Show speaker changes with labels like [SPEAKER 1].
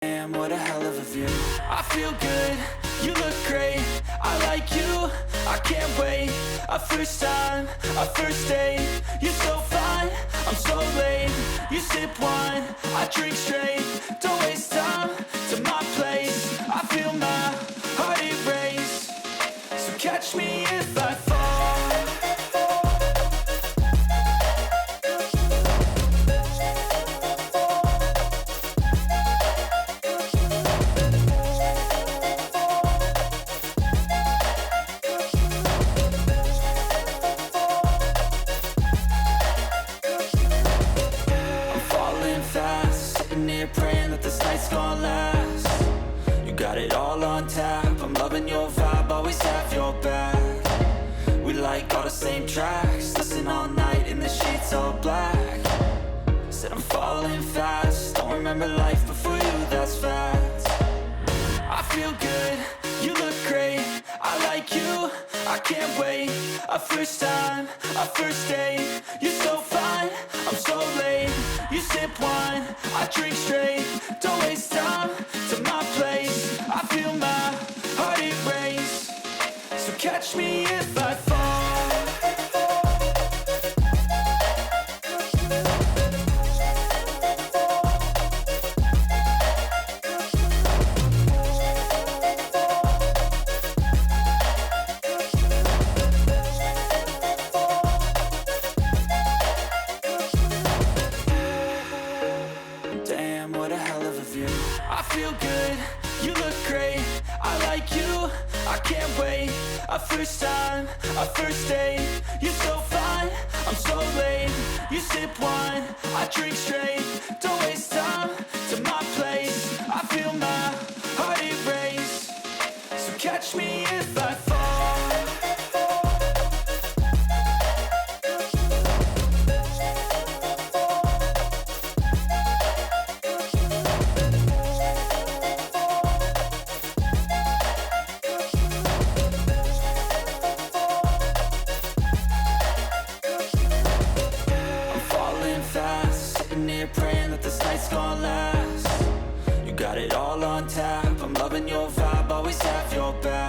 [SPEAKER 1] Damn, what a hell of a view. I feel good, you look great, I like you, I can't wait. A first time, a first date, you're so fine, I'm so late. You sip wine, I drink straight, don't waste time to my place. I feel my heart erase, so catch me if I fall. Praying that this night's gonna last. You got it all on tap, I'm loving your vibe, always have your back. We like all the same tracks, listen all night in the sheets all black. Said I'm falling fast, don't remember life before you, that's fact. I feel good, you look great, I like you, I can't wait. A first time, a first date, you're so fine, I'm so late. You sip wine, I drink straight, don't waste time to my place. I feel my heart erase, so catch me if I fall. Damn, what a hell of a view. I feel good, you look great, I like you, I can't wait. A first time, a first date, you're so fine, I'm so late. You sip wine, I drink straight, don't waste time to my place. I feel my heart erase, so catch me if I fall. Praying that this night's gonna last. You got it all on tap, I'm loving your vibe, always have your back.